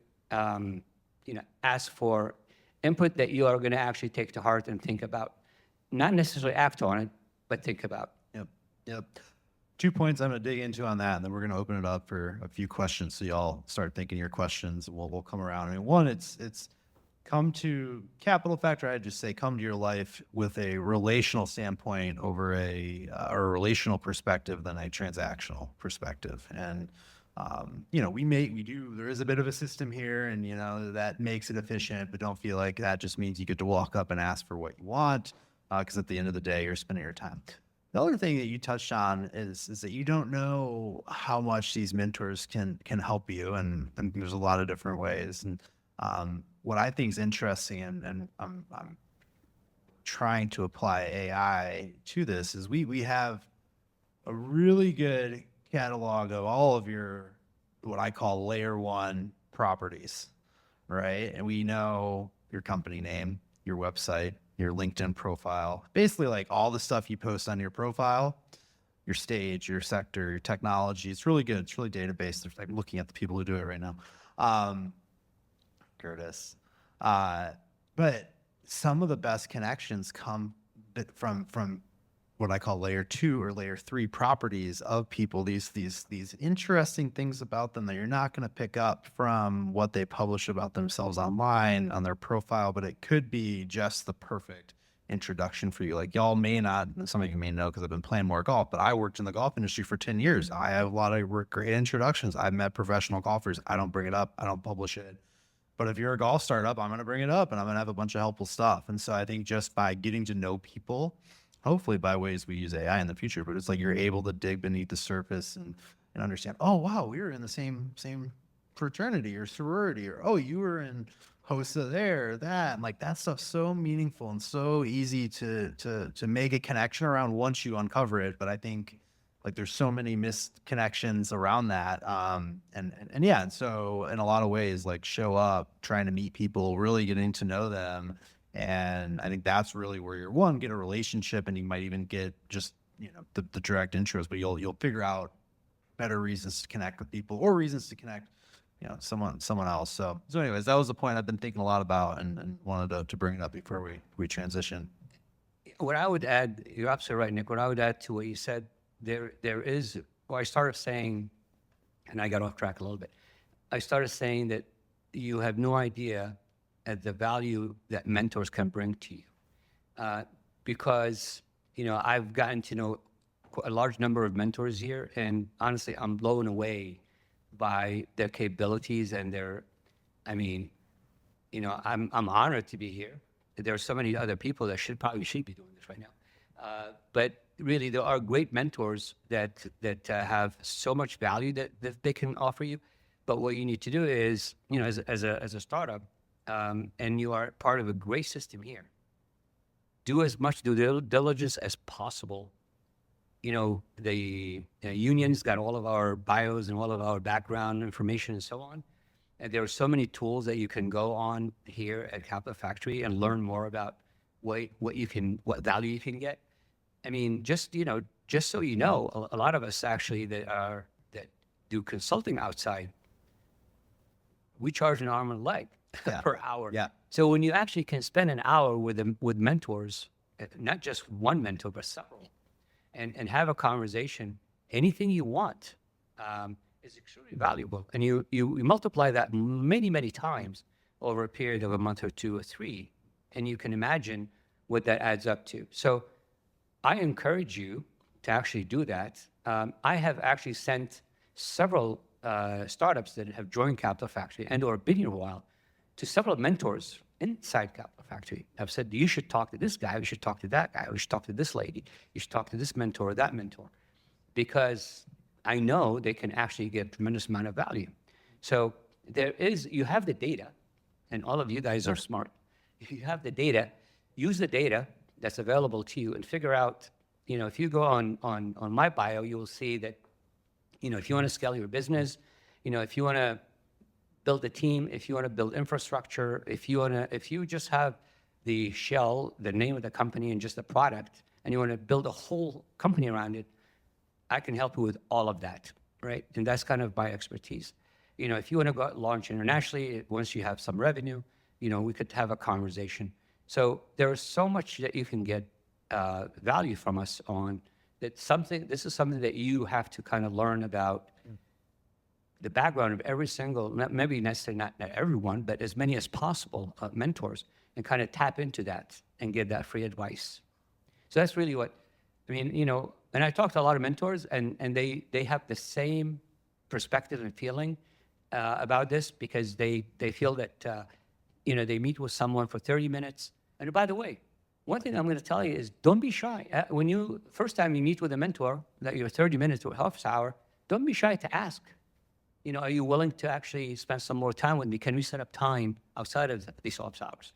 ask for input that you are going to actually take to heart and think about. Not necessarily act on it, but think about. Yep. 2 points I'm going to dig into on that, and then we're going to open it up for a few questions. So y'all start thinking your questions, and we'll come around. I mean, one, it's come to Capital Factor. I'd just say come to your life with a relational standpoint over a relational perspective than a transactional perspective. And there is a bit of a system here, and that makes it efficient, but don't feel like that just means you get to walk up and ask for what you want, because at the end of the day, you're spending your time. The other thing that you touched on is that you don't know how much these mentors can help you, and there's a lot of different ways. And what I think is interesting, and I'm trying to apply AI to this, is we have a really good catalog of all of your, what I call layer one properties, right? And we know your company name, your website, your LinkedIn profile, basically like all the stuff you post on your profile, your stage, your sector, your technology. It's really good. It's really database. I'm looking at the people who do it right now. Curtis. But some of the best connections come from what I call layer two or layer three properties of people, these interesting things about them that you're not going to pick up from what they publish about themselves online on their profile, but it could be just the perfect introduction for you. Like y'all may not, some of you may know because I've been playing more golf, but I worked in the golf industry for 10 years. I have a lot of great introductions. I've met professional golfers. I don't bring it up. I don't publish it. But if you're a golf startup, I'm going to bring it up and I'm going to have a bunch of helpful stuff. And so I think just by getting to know people, hopefully by ways we use AI in the future, but it's like you're able to dig beneath the surface and understand, oh, wow, we were in the same fraternity or sorority, or, oh, you were in HOSA there, that. And like that stuff's so meaningful and so easy to make a connection around once you uncover it. But I think like there's so many missed connections around that. And so in a lot of ways, like show up, trying to meet people, really getting to know them. And I think that's really where you're get a relationship, and you might even get just, the direct intros, but you'll figure out better reasons to connect with people or reasons to connect, someone else. So anyways, that was the point I've been thinking a lot about and wanted to bring it up before we transition. What I would add, you're absolutely right, Nick. What I would add to what you said, I started saying, and I got off track a little bit. I started saying that you have no idea at the value that mentors can bring to you. Because, I've gotten to know a large number of mentors here, and honestly, I'm blown away by their capabilities and I'm honored to be here. There are so many other people that should be doing this right now. But really, there are great mentors that have so much value that they can offer you. But what you need to do is, as a startup, and you are part of a great system here, do as much due diligence as possible. The union's got all of our bios and all of our background information and so on. And there are so many tools that you can go on here at Capital Factory and learn more about what value you can get. I mean, just so you know, a lot of us actually that do consulting outside, we charge an arm and a leg per hour. Yeah. So when you actually can spend an hour with mentors, not just one mentor, but several, and have a conversation, anything you want, is extremely valuable. And you multiply that many, many times over a period of a month or two or three, and you can imagine what that adds up to. So I encourage you to actually do that. I have actually sent several startups that have joined Capital Factory and or been here a while to several mentors inside Capital Factory. I've said, you should talk to this guy, you should talk to that guy, you should talk to this lady, you should talk to this mentor or that mentor, because I know they can actually get a tremendous amount of value. So you have the data, and all of you guys are smart. If you have the data, use the data that's available to you and figure out, if you go on my bio, you will see that, if you want to scale your business, if you want to build a team, if you want to build infrastructure, if you just have the shell, the name of the company and just the product, and you want to build a whole company around it, I can help you with all of that, right? And that's kind of my expertise. If you want to go launch internationally, once you have some revenue, we could have a conversation. So there is so much that you can get value from us on that. This is something that you have to kind of learn about the background of every single, maybe necessarily not everyone, but as many as possible mentors, and kind of tap into that and get that free advice. So that's really what, and I talk to a lot of mentors, and they have the same perspective and feeling about this, because they feel that, they meet with someone for 30 minutes. And by the way, one thing I'm going to tell you is don't be shy. When first time you meet with a mentor, that you're 30 minutes to a half hour, don't be shy to ask, are you willing to actually spend some more time with me? Can we set up time outside of these office hours?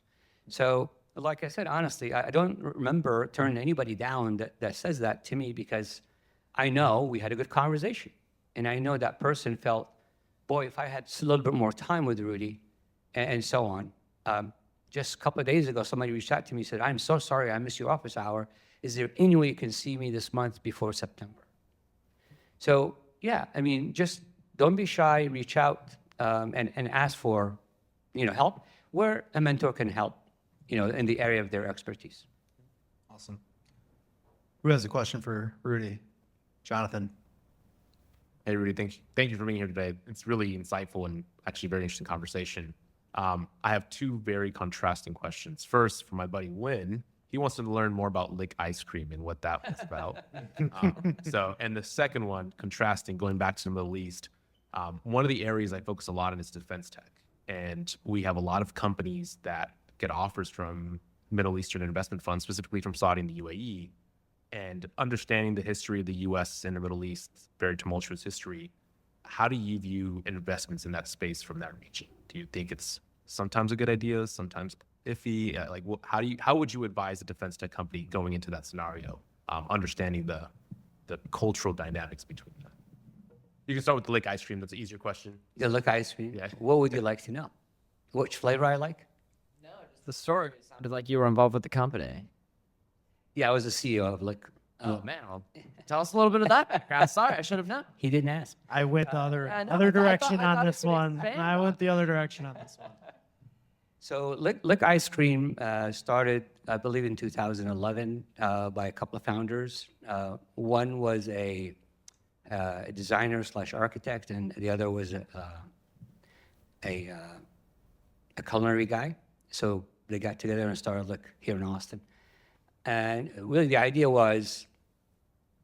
So, like I said, honestly, I don't remember turning anybody down that says that to me, because I know we had a good conversation. And I know that person felt, boy, if I had a little bit more time with Rudy, and so on. Just a couple of days ago, somebody reached out to me and said, I'm so sorry I missed your office hour. Is there any way you can see me this month before September? So, yeah, I mean, just don't be shy, reach out and ask for, help where a mentor can help, in the area of their expertise. Awesome. Who has a question for Rudy? Jonathan. Hey, Rudy, thank you for being here today. It's really insightful and actually very interesting conversation. I have two very contrasting questions. First, for my buddy Wynn, he wants to learn more about Lick ice cream and what that was about. And the second one, contrasting, going back to the Middle East, one of the areas I focus a lot on is defense tech. And we have a lot of companies that get offers from Middle Eastern investment funds, specifically from Saudi and the UAE. And understanding the history of the U.S. and the Middle East, very tumultuous history, how do you view investments in that space from that region? Do you think it's sometimes a good idea, sometimes iffy? How would you advise a defense tech company going into that scenario, understanding the cultural dynamics between that? You can start with the Lick ice cream. That's an easier question. The Lick ice cream? Yeah. What would you like to know? Which flavor I like? No, just the story. It sounded like you were involved with the company. Yeah, I was the CEO of Lick. Oh, man. Well, tell us a little bit of that background. Sorry, I should have known. He didn't ask. I went the I know, other I direction thought on it this was one. expand I went the other direction on this one. So Lick ice cream started, I believe, in 2011 by a couple of founders. One was a designer / architect, and the other was a culinary guy. So they got together and started Lick here in Austin. And really the idea was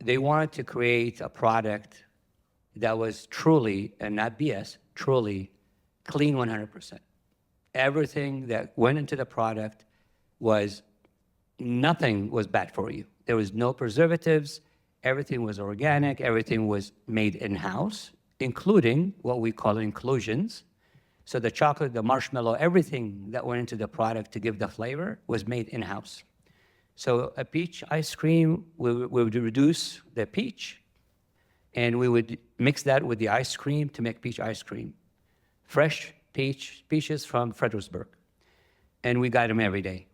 they wanted to create a product that was truly, and not BS, truly clean 100%. Everything that went into the product nothing was bad for you. There was no preservatives. Everything was organic. Everything was made in-house, including what we call inclusions. So the chocolate, the marshmallow, everything that went into the product to give the flavor was made in-house. So a peach ice cream, we would reduce the peach, and we would mix that with the ice cream to make peach ice cream. Fresh peaches from Fredericksburg. And we got them every day.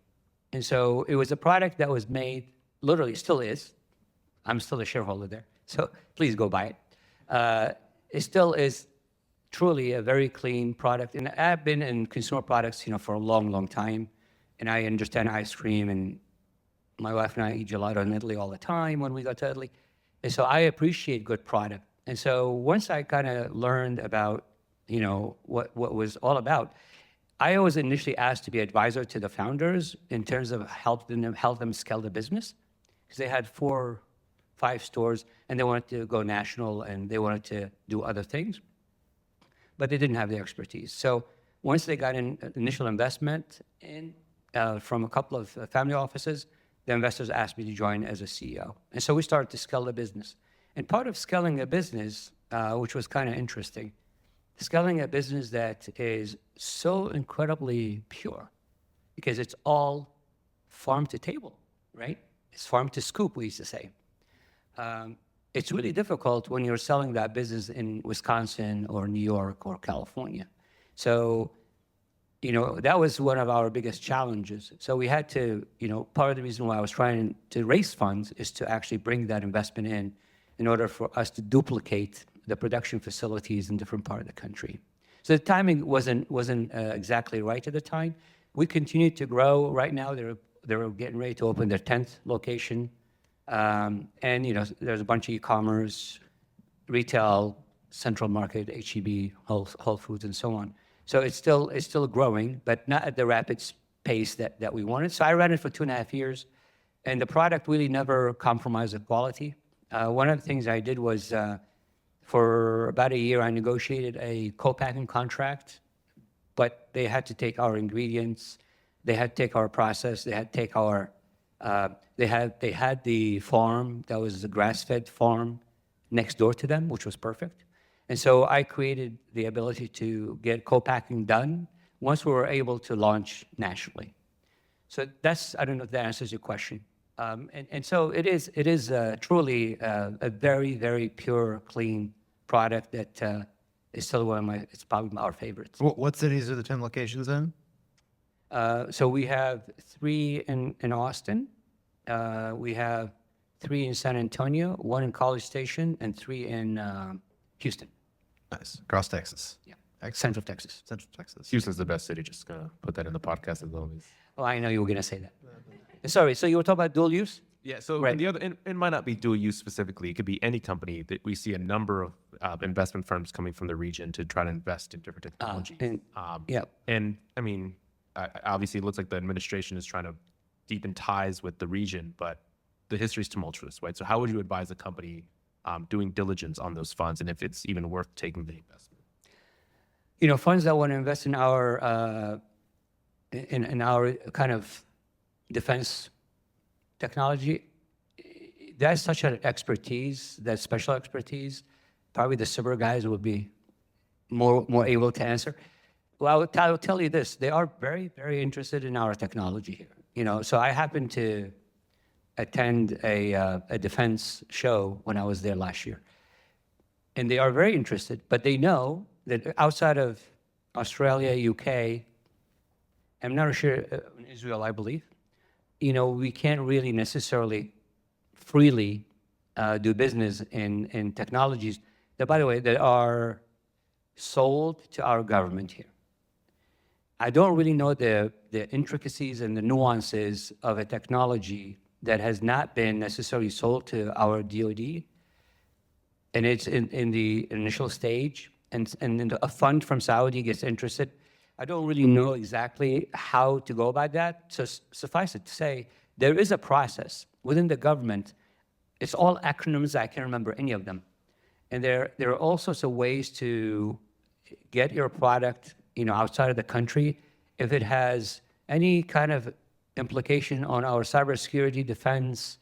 And so it was a product that was made, literally still is. I'm still a shareholder there, so please go buy it. It still is truly a very clean product. And I've been in consumer products, for a long, long time. And I understand ice cream, and my wife and I eat gelato in Italy all the time when we go to Italy. And so I appreciate good product. And so once I kind of learned about, what was all about, I was initially asked to be advisor to the founders in terms of help them scale the business, because they had 4, 5 stores, and they wanted to go national, and they wanted to do other things, but they didn't have the expertise. So once they got an initial investment from a couple of family offices, the investors asked me to join as a CEO. And so we started to scale the business. And part of scaling a business, which was kind of interesting, scaling a business that is so incredibly pure, because it's all farm to table, right? It's farm to scoop, we used to say. It's really difficult when you're selling that business in Wisconsin or New York or California. So, that was one of our biggest challenges. So we had to, part of the reason why I was trying to raise funds is to actually bring that investment in order for us to duplicate the production facilities in different parts of the country. So the timing wasn't exactly right at the time. We continued to grow. Right now, they're getting ready to open their 10th location. And, there's a bunch of e-commerce, retail, central market, H-E-B, Whole Foods, and so on. So it's still growing, but not at the rapid pace that we wanted. So I ran it for 2.5 years, and the product really never compromised the quality. One of the things I did was, For about a year, I negotiated a co-packing contract, but they had to take our ingredients, they had to take our process, they had to take our, they had the farm that was a grass-fed farm next door to them, which was perfect. And so I created the ability to get co-packing done once we were able to launch nationally. So that's, I don't know if that answers your question. And so it is truly a very, very pure, clean product that is still it's probably our favorites. What cities are the 10 locations in? So we have 3 in Austin. We have 3 in San Antonio, 1 in College Station, and 3 in Houston. Nice. Across Texas. Yeah. Excellent. Central Texas. Central Texas. Houston's the best city. Just gonna put that in the podcast as always. Oh, I know you were going to say that. Sorry, so you were talking about dual use? Yeah, so Right. the other, it might not be dual use specifically. It could be any company that we see a number of investment firms coming from the region to try to invest in different technologies. Yeah. And I mean, obviously, it looks like the administration is trying to deepen ties with the region, but the history is tumultuous, right? So, how would you advise a company doing diligence on those funds, and if it's even worth taking the investment? You know, funds that want to invest in our kind of defense technology, that's such an expertise, that special expertise. Probably the cyber guys would be more able to answer. Well, I will tell you this: they are very, very interested in our technology here. You know, so I happened to attend a defense show when I was there last year, and they are very interested. But they know that outside of Australia, UK, I'm not sure in Israel, I believe, you know, we can't really necessarily freely do business in technologies that, by the way, that are sold to our government here. I don't really know the intricacies and the nuances of a technology that has not been necessarily sold to our DoD, and it's in the initial stage, and then a fund from Saudi gets interested. I don't really know exactly how to go about that. So suffice it to say, there is a process within the government. It's all acronyms. I can't remember any of them. And there are all sorts of ways to get your product, you know, outside of the country if it has any kind of implication on our cybersecurity defense,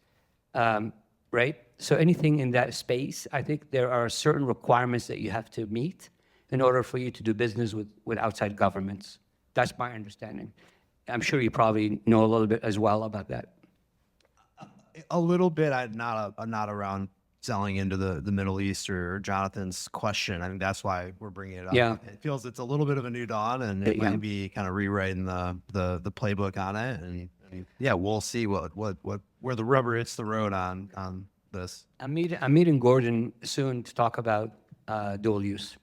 right? So anything in that space, I think there are certain requirements that you have to meet in order for you to do business with outside governments. That's my understanding. I'm sure you probably know a little bit as well about that. A little bit. I'm not around selling into the Middle East or Jonathan's question. I think that's why we're bringing it up. Yeah. It feels it's a little bit of a new dawn, and it Yeah. might be kind of rewriting the playbook on it. And yeah, we'll see what where the rubber hits the road on this. I'm meeting Gordon soon to talk about dual use.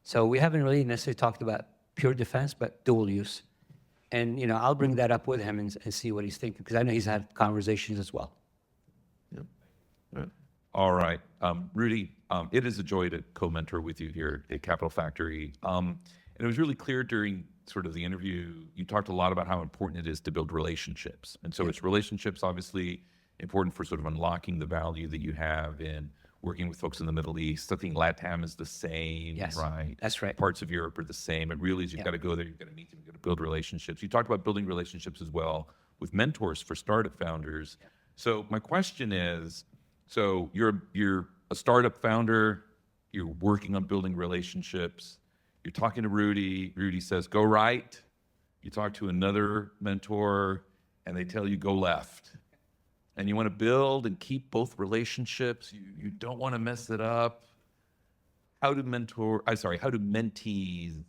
So we haven't really necessarily talked about pure defense, but dual use. And, you know, I'll bring that up with him and see what he's thinking, because I know he's had conversations as well. All right. Rudy, it is a joy to co-mentor with you here at Capital Factory. And it was really clear during sort of the interview, you talked a lot about how important it is to build relationships. And so it's relationships, obviously, important for sort of unlocking the value that you have in working with folks in the Middle East. I think LATAM is the same, Yes, right? that's right. Parts of Europe are the same. It really is, you've got to go there, you've got to meet them, you've got to build relationships. You talked about building relationships as well with mentors for startup founders. So my question is, so you're a startup founder, you're working on building relationships, you're talking to Rudy, Rudy says, go right. You talk to another mentor and they tell you go left. And you want to build and keep both relationships. You don't want to mess it up. How do mentees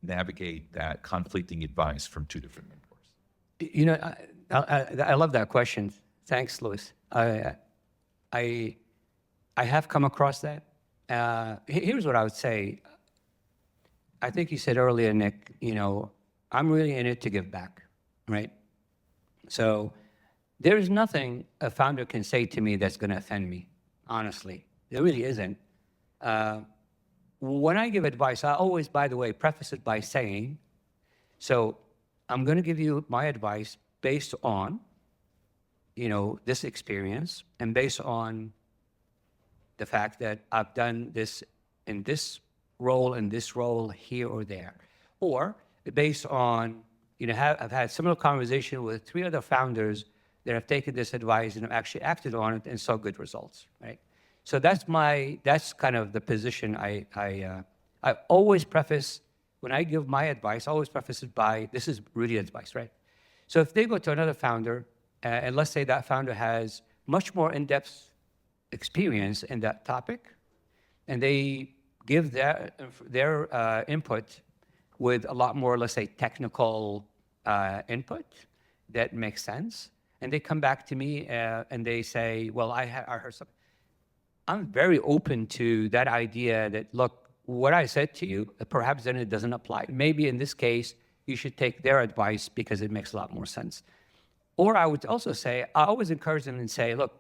navigate that conflicting advice from two different mentors? You know, I love that question. Thanks, Louis. I have come across that. Here's what I would say. I think you said earlier, Nick, you know, I'm really in it to give back, right? So there is nothing a founder can say to me that's going to offend me, honestly. There really isn't. When I give advice, I always, by the way, preface it by saying, so I'm going to give you my advice based on, you know, this experience and based on the fact that I've done this in this role, here or there, or based on, I've had similar conversation with 3 other founders that have taken this advice and have actually acted on it and saw good results, right? So that's kind of the position I always preface, when I give my advice, I always preface it by, this is Rudy's advice, right? So if they go to another founder, and let's say that founder has much more in-depth experience in that topic, and they give their input with a lot more, let's say, technical input that makes sense, and they come back to me and they say, well, I heard something. I'm very open to that idea that, look, what I said to you, perhaps then it doesn't apply. Maybe in this case, you should take their advice because it makes a lot more sense. Or I would also say, I always encourage them and say, look,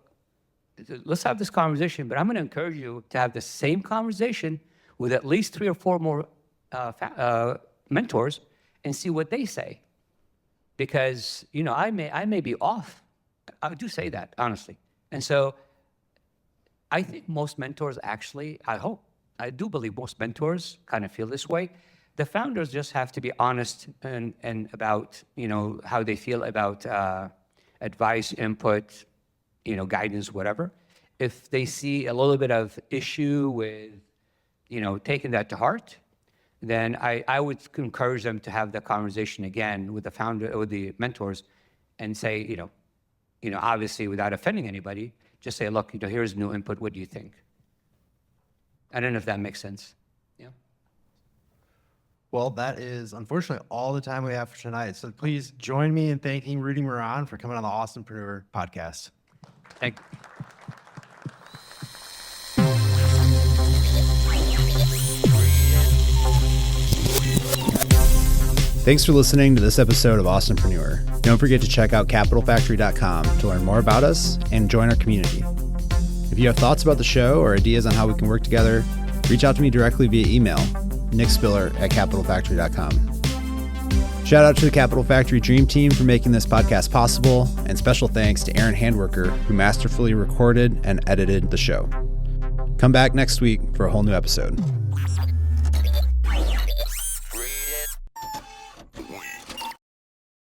let's have this conversation, but I'm going to encourage you to have the same conversation with at least 3 or 4 more mentors and see what they say. Because, I may be off. I do say that, honestly. And so I think most mentors actually, I do believe most mentors kind of feel this way. The founders just have to be honest and about, how they feel about advice, input, guidance, whatever. If they see a little bit of issue with, taking that to heart, then I would encourage them to have the conversation again with the founder or the mentors and say, obviously without offending anybody, just say, look, here's new input. What do you think? I don't know if that makes sense. Yeah. Well, that is unfortunately all the time we have for tonight. So please join me in thanking Rudy Mirran for coming on the Awesompreneur podcast. Thank you. Thanks for listening to this episode of Awesompreneur. Don't forget to check out capitalfactory.com to learn more about us and join our community. If you have thoughts about the show or ideas on how we can work together, reach out to me directly via email, nickspiller@capitalfactory.com. Shout out to the Capital Factory Dream Team for making this podcast possible, and special thanks to Aaron Handworker, who masterfully recorded and edited the show. Come back next week for a whole new episode.